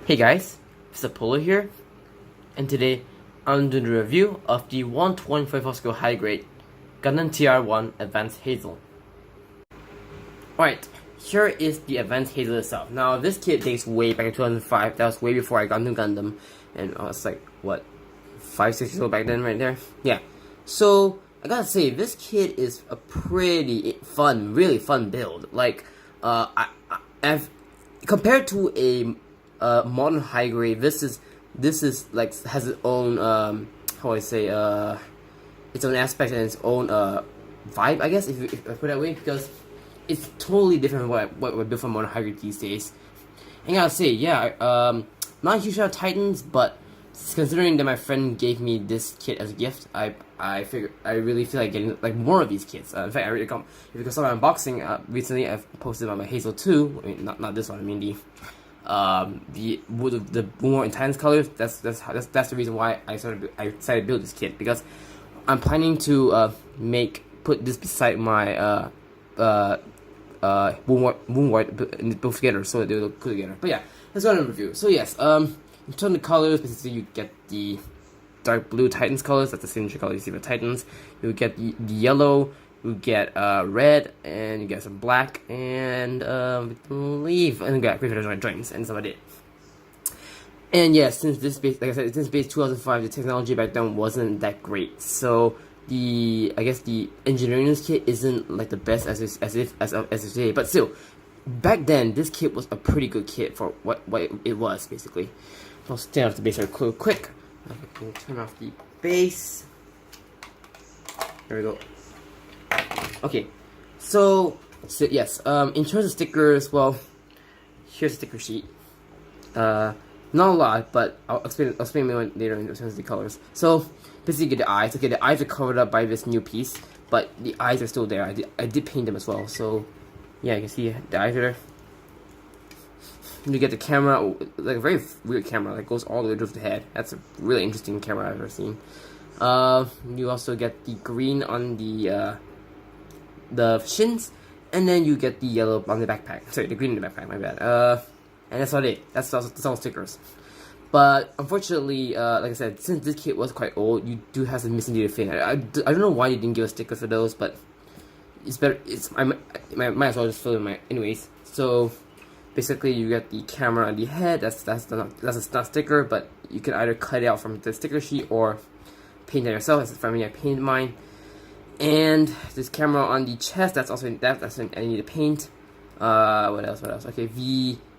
Hey guys, it's Apollo here, and today I'm doing a review of the 124 scale high grade Gundam TR-1 Advanced Hazel. Alright, here is the Advanced Hazel itself. Now this kit dates way back in 2005, that was way before I got into Gundam, and I was like, what, 5-6 years old back then right there? Yeah, so I gotta say, this kit is a pretty fun, really fun build. Like, I've compared to a modern high grade, this is like has its own how do I say its own aspect and its own vibe, I guess, if I put it that way, because it's totally different from what we built for modern high grade these days. And I gotta say, yeah, not a huge fan of Titans, but considering that my friend gave me this kit as a gift, I really feel like getting like more of these kits. In fact, if you can saw my unboxing recently, I've posted on my Hazel 2. I mean, not this one. I mean the more intense colors. That's the reason why I decided to build this kit, because I'm planning to put this beside my Moon White both together, so they look good together. But yeah, let's go on a review. So yes, in terms of colors, basically you get the dark blue Titans colors. That's the signature color you see for Titans. You get the yellow. You get red, and you get some black, and I believe, and you got green joints, and that's about it. And yeah, since this base, like I said, since base 2005, the technology back then wasn't that great. So I guess the engineering in this kit isn't like the best as today. But still, back then this kit was a pretty good kit for what it was basically. I'll stand off the base real quick. I'll turn off the base. There we go. Okay, so yes, in terms of stickers, well, here's a sticker sheet. Not a lot, but I'll explain later in terms of the colors. So basically, you get the eyes. Okay, the eyes are covered up by this new piece, but the eyes are still there. I did paint them as well. So yeah, you can see the eyes are there. You get the camera, like a very weird camera that goes all the way to the head. That's a really interesting camera I've ever seen. You also get the green on the shins, and then you get the yellow on the backpack. Sorry, the green in the backpack, my bad. And that's all it. That's all stickers. But unfortunately, like I said, since this kit was quite old, you do have some missing data fin. I don't know why you didn't give a sticker for those, but it's better. I might as well just fill in my anyways. So basically, you get the camera on the head. That's not sticker, but you can either cut it out from the sticker sheet or paint it yourself. As for me, I painted mine. And this camera on the chest, that's what I need to paint. What else? Okay,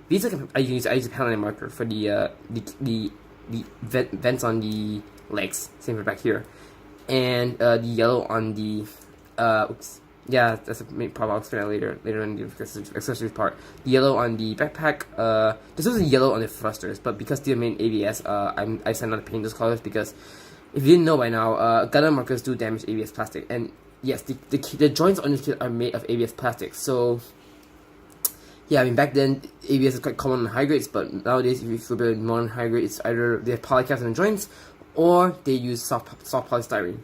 these are I use a pen marker for the vents on the legs. Same for back here. And the yellow on the oops. Yeah, that's a main problem. I'll explain that later in the accessories part. The yellow on the backpack. This was yellow on the thrusters, but because they're made ABS, I decided not to paint those colors because, if you didn't know by now, Gundam markers do damage ABS plastic, and yes, the joints on this kit are made of ABS plastic. So yeah, I mean, back then ABS is quite common in high grades, but nowadays if you build modern high grade, it's either they have polycaps on the joints or they use soft polystyrene.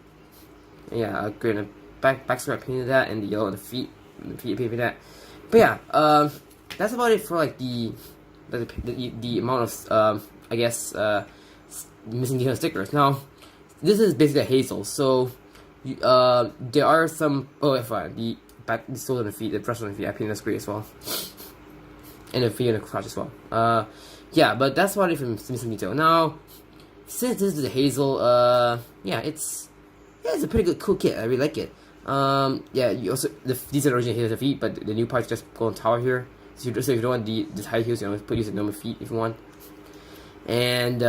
And yeah, great. Backside I painted that, and the yellow on the feet, painted that. But yeah, that's about it for like the amount of I guess missing detail stickers. Now, this is basically a Hazel, so there are some. Oh, fine. The soles on the feet, the brush on the feet, I painted that's great as well, and the feet and the crotch as well. Yeah, but that's about it for missing detail. Now, since this is a Hazel, yeah, it's a pretty good, cool kit. I really like it. Yeah, you also these are original Hazel feet, but the new parts just go on tower here. So if you don't want the high heels, you can use the normal feet if you want. And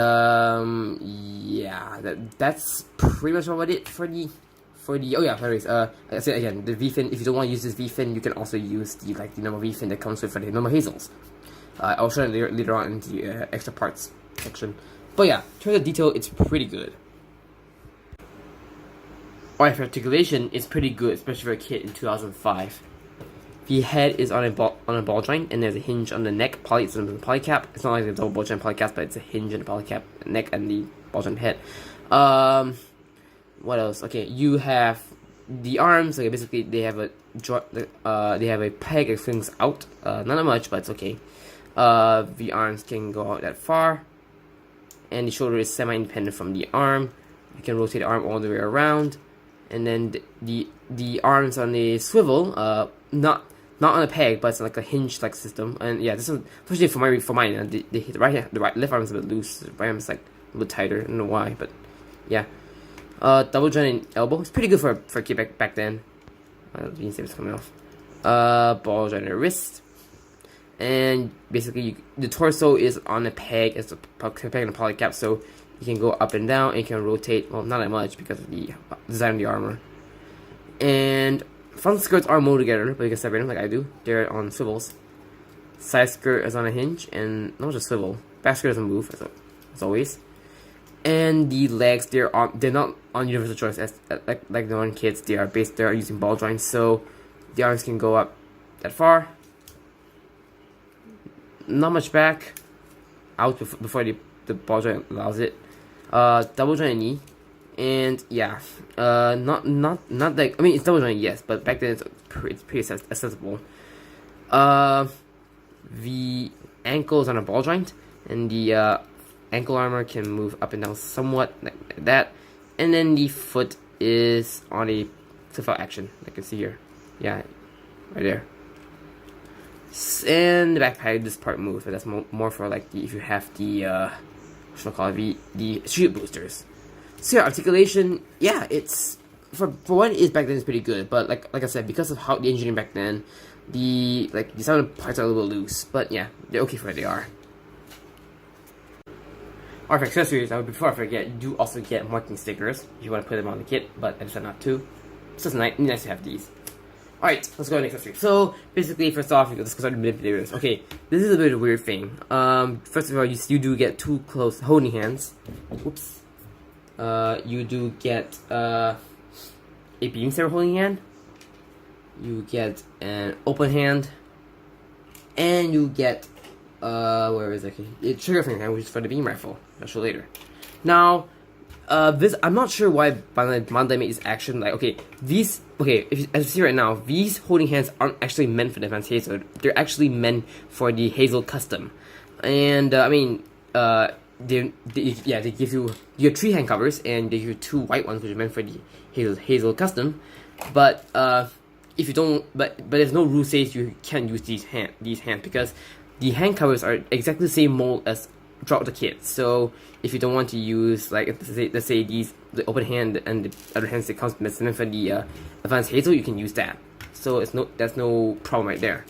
yeah, that's pretty much about it for the oh yeah, anyways, like I said again, the V-fin, if you don't want to use this V-fin, you can also use the normal V-fin that comes with for the normal Hazels. I'll show it later on in the extra parts section. But yeah, in terms of detail, it's pretty good. Alright, for articulation, it's pretty good, especially for a kit in 2005. The head is on a ball joint, and there's a hinge on the neck. It's on the polycap. It's not like a double ball joint polycap, but it's a hinge on the polycap neck and the ball joint head. What else? Okay, you have the arms. Like basically, they have a peg that swings out. Not that much, but it's okay. The arms can go out that far, and the shoulder is semi-independent from the arm. You can rotate the arm all the way around, and then the arms on the swivel, not on a peg, but it's like a hinge like system. And yeah, this is especially for mine. The left arm is a bit loose. The right arm is like a little tighter. I don't know why, but yeah. Double jointed elbow. It's pretty good for a kid back then. The is coming off. Ball jointed wrist. And basically, the torso is on a peg. It's a peg and a poly cap, so you can go up and down, and you can rotate. Well, not that much because of the design of the armor. And front skirts are molded together, but you can separate them like I do. They're on swivels. Side skirt is on a hinge, and not just swivel. Back skirt doesn't move, as always. And the legs, they're not on universal joints as like the one kids. They're using ball joints, so the arms can go up that far. Not much back out before the ball joint allows it. Double jointed knee, and yeah, not like, I mean, it's double jointed, yes, but back then it's pretty accessible. The ankle is on a ball joint, and the ankle armor can move up and down somewhat like that, and then the foot is on a flip-out action, like you can see here. Yeah, right there. And the backpack, this part moves, but that's more for like if you have the what should I call it, the street boosters. So yeah, articulation, yeah, it's for what it is back then, it's pretty good. But like I said, because of how the engineering back then, some of the parts are a little bit loose. But yeah, they're okay for what they are. Alright, for accessories, before I forget, you do also get marking stickers if you want to put them on the kit, but I decided not to. It's just nice to have these. Alright, let's go to the accessory. So, basically, first off, let's start the manipulators. Okay, this is a bit of a weird thing. First of all, you do get two close holding hands. Whoops. You do get a beam saber holding hand. You get an open hand. And you get, where is it? A trigger finger hand, which is for the beam rifle. I'll show later. Now, I'm not sure why Bandai made this action. Like, as you see right now, these holding hands aren't actually meant for the Advanced Hazel. They're actually meant for the Hazel Custom. And, they give you have 3 hand covers, and they give you 2 white ones, which are meant for the Hazel Custom. But, if you don't, but there's no rule says you can't use these hands because the hand covers are exactly the same mold as throughout the kit. So if you don't want to use, like, let's say the open hand and the other hands that comes meant for the Advanced Hazel, you can use that. So that's no problem right there.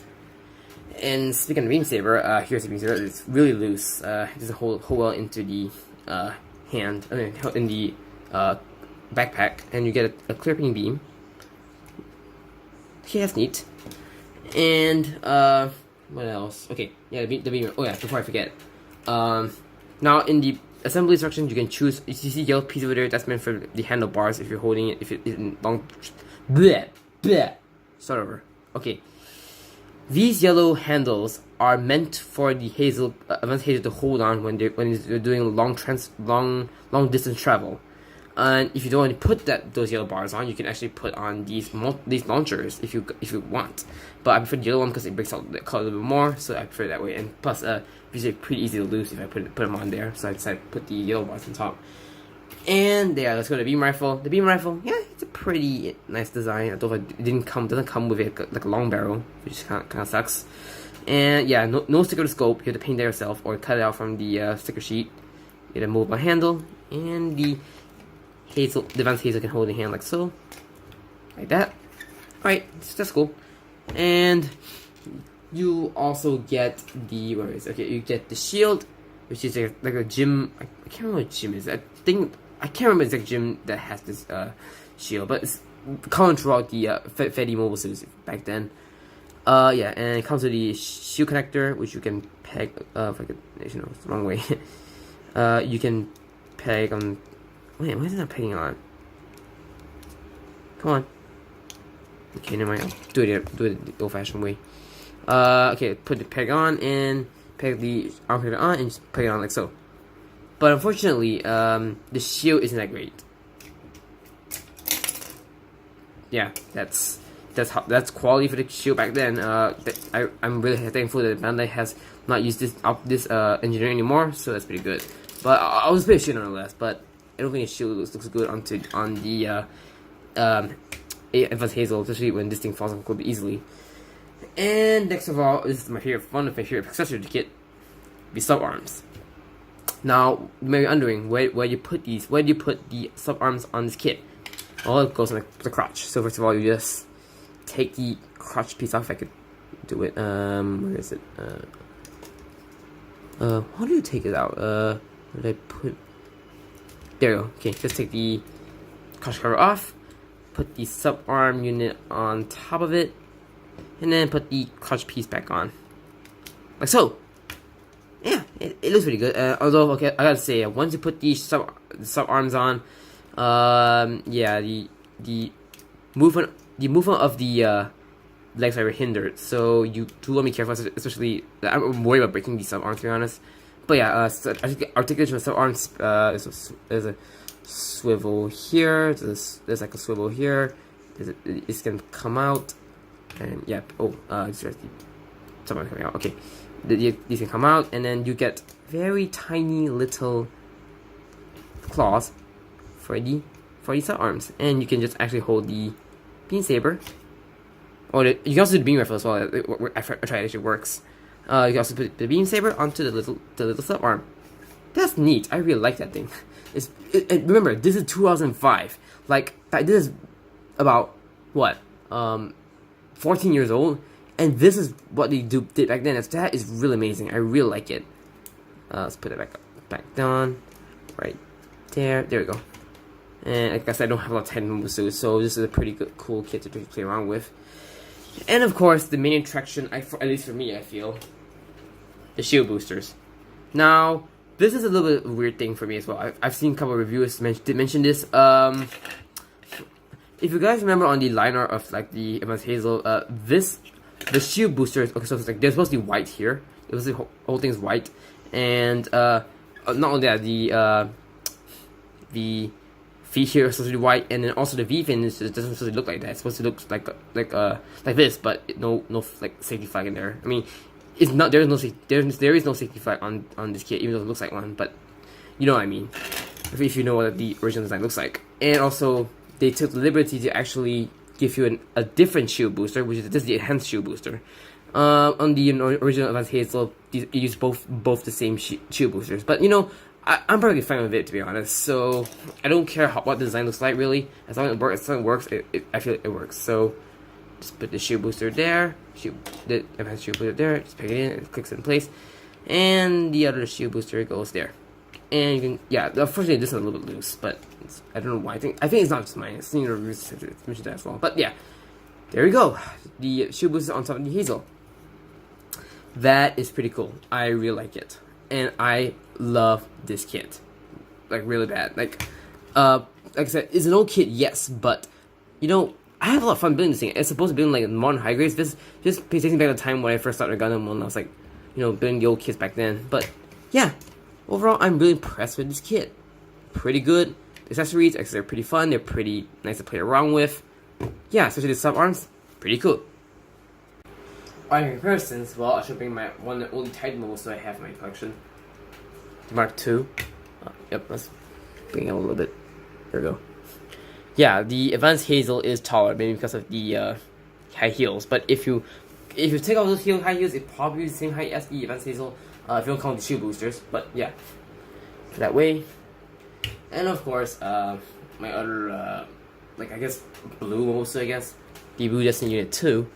And speaking of beam saber, here's the beam saber. It's really loose. It doesn't hold well into the in the backpack, and you get a clear ping beam. Okay, that's neat. And what else? Okay, yeah, the beam. Oh yeah, before I forget. Now in the assembly instructions, you can choose. You see yellow piece over there. That's meant for the handlebars. If you're holding it, if it's in long. Bleh. Start over. Okay. These yellow handles are meant for the Advanced Hazel to hold on when they're doing long distance travel. And if you don't want to put those yellow bars on, you can actually put on these launchers if you want. But I prefer the yellow one because it breaks out the color a little bit more, so I prefer it that way. And plus, these are pretty easy to lose if I put them on there. So I decided to put the yellow bars on top. And yeah, let's go to the beam rifle. The beam rifle, yeah, it's a pretty nice design. Although it doesn't come with like a long barrel, which kind of sucks. And yeah, no sticker to scope. You have to paint that yourself or cut it out from the sticker sheet. You have a movable handle, and the Advanced Hazel can hold the hand like so, like that. Alright, that's cool. And you also get the you get the shield, which is like a gym. I can't remember what gym is. I can't remember the exact gym that has this shield, but it's common throughout the Fetty mobile suits back then. Yeah, and it comes with the shield connector, which you can peg. If I could, it's the wrong way. You can peg on. Wait, why is it not pegging on? Come on. Okay, never mind. I'll do it the old-fashioned way. Okay, put the peg on and peg the arm connector on and just peg it on like so. But unfortunately, the shield isn't that great. Yeah, that's that's quality for the shield back then. I'm really thankful that Bandai has not used this engineering anymore, so that's pretty good. But I was pretty shit nonetheless. But I don't think the shield looks good on the Advanced Hazel, especially when this thing falls off quite easily. And next of all, this is one of my favorite accessory to kit, the sub arms. Now, you may be wondering where do you put these? Where do you put the sub arms on this kit? Well, it goes on the crotch. So first of all, you just take the crotch piece off. If I could do it. Where is it? How do you take it out? Where did I put? There you go. Okay, just take the crotch cover off. Put the sub arm unit on top of it, and then put the crotch piece back on, like so. Yeah, it looks pretty good. Although, okay, I gotta say, once you put the sub arms on, yeah, the movement of the legs are hindered. So you do want to be careful, especially I'm worried about breaking these sub arms, to be honest. But yeah, so I think articulation of sub arms there's a swivel here. There's like a swivel here. It's gonna come out, and yeah. It's just something coming out. Okay. These can come out, and then you get very tiny little claws for the sub arms, and you can just actually hold the beam saber. Or you can also do the beam rifle as well. I tried it, actually works. You can also put the beam saber onto the little sub arm. That's neat. I really like that thing. And remember, this is 2005. Like this is about what 14 years old. And this is what they did back then. That is really amazing. I really like it. Let's put it back down, right there. There we go. And like I said, I don't have a lot of time moves, so this is a pretty good, cool kit to play around with. And of course, the main attraction, at least for me, I feel, the shield boosters. Now, this is a little bit of a weird thing for me as well. I've seen a couple of reviewers mention this. If you guys remember on the liner of like the Advanced Hazel, the shield boosters, okay, so it's like they're supposed to be white here. It was the whole thing's white, and not only that, the feet here are supposed to be white, and then also the V fin doesn't supposed to look like that. It's supposed to look like this, but no like safety flag in there. I mean, it's not there is no safety flag on this kit, even though it looks like one. But you know what I mean, if you know what the original design looks like. And also they took the liberty to actually give you a different shield booster, which is the enhanced shield booster. On the original Advanced Hazel, you use both the same shield boosters. But you know, I'm perfectly fine with it, to be honest. So I don't care what the design looks like, really. As long as it works, I feel it works. So just put the shield booster there, the enhanced shield booster there. Just pick it in, it clicks in place, and the other shield booster goes there. And you can, yeah. Unfortunately, this is a little bit loose, but I don't know why. I think it's not just mine. I've seen the reviews mention that as well. But yeah, there we go. The shield booster on top of the Hazel. That is pretty cool. I really like it, and I love this kit, like really bad. Like I said, it's an old kit, yes, but you know, I have a lot of fun building this thing. It's supposed to be like modern high grades. This just takes me back to the time when I first started Gundam, when I was like, you know, building the old kits back then. But yeah. Overall, I'm really impressed with this kit. Pretty good. The accessories, they're pretty fun. They're pretty nice to play around with. Yeah, especially the sub arms, pretty cool. In comparisons, well, I should bring my one and only Titan models that I have in my collection. The Mark II. Yep, let's bring it a little bit. There we go. Yeah, the Advanced Hazel is taller, maybe because of the high heels. But if you take off those high heels, it's probably the same height as the Advanced Hazel. If you don't count the shield boosters, but yeah, that way. And of course, my other, like I guess blue mostly, I guess, the Blue Destiny Unit 2.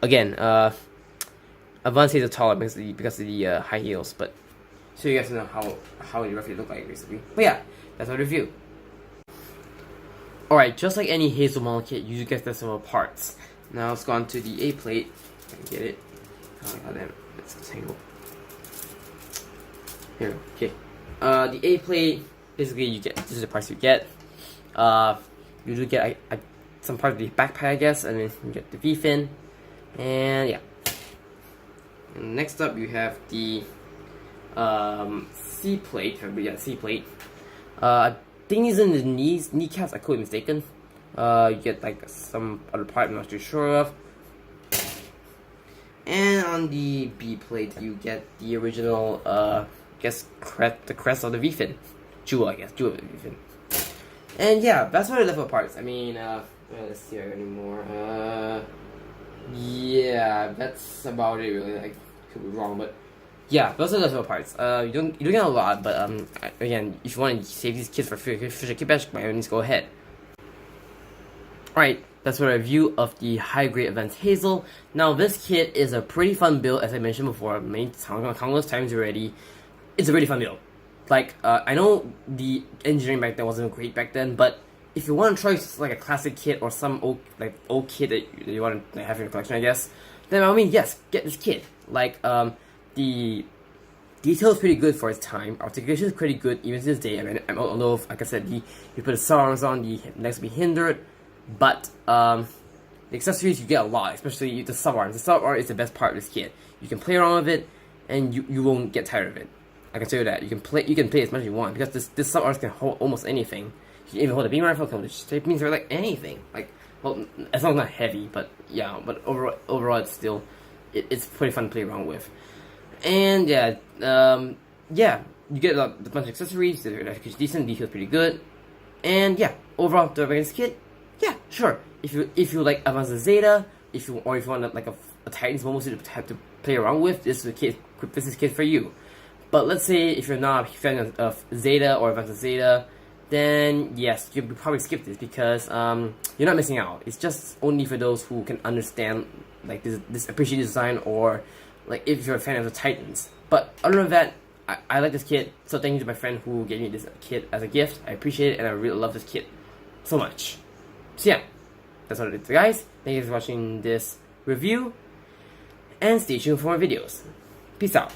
Again, Advanced Hazel taller because of the high heels, but so you guys know how they roughly look like basically. But yeah, that's my review. Alright, just like any Hazel model kit, you get the similar parts. Now let's go on to the A plate. If I can get it. Oh god damn it. It's a tangle. Here, okay. The A plate, basically, this is the parts you get. You do get some part of the backpack, I guess, and then you get the V fin, and yeah. And next up, you have the C plate. Yeah, C plate. I think these are the kneecaps. I could be mistaken. You get like some other part I'm not too sure of. And on the B plate, you get the original, the crest of the V-fin. Jewel, I guess. Jewel of the V-fin. And yeah, that's what I left with parts. I mean, let's see anymore. Yeah, that's about it really. Like, could be wrong, but yeah, those are the leftover parts. You don't get a lot, but again, if you want to save these kits for future kit batch, by all means, go ahead. Alright, that's a review of the high grade Advanced Hazel. Now, this kit is a pretty fun build, as I mentioned before, countless times already. It's a really fun build. Like, I know the engineering back then wasn't great back then, but if you want to try like a classic kit or some old kit that you want to have in your collection, I guess, then I mean, yes, get this kit. Like, the detail is pretty good for its time. Articulation is pretty good even to this day. I mean, although, like I said, you put the sidearms on, the legs will be hindered, but the accessories you get a lot, especially the subarms. The subarm is the best part of this kit. You can play around with it, and you won't get tired of it. I can tell you that. You can play as much as you want, because this subarms can hold almost anything. You can even hold a beam rifle, can hold a straight beams, or like anything. Like, well, as long as not heavy, but yeah. But overall, it's still it's pretty fun to play around with. And yeah, you get a bunch of accessories. They're actually decent. Detail's pretty good. And yeah, overall, the Advanced kit, yeah, sure. If you like Advanced Zeta, if you want like a Titan's mostly to have to play around with, this is a kit for you. But let's say if you're not a fan of Zeta or Advanced Zeta, then yes, you could probably skip this, because you're not missing out. It's just only for those who can understand like this appreciate design, or like if you're a fan of the Titans. But other than that, I like this kit, so thank you to my friend who gave me this kit as a gift. I appreciate it, and I really love this kit so much. So yeah, that's all it is, guys. Thank you for watching this review, and stay tuned for more videos. Peace out.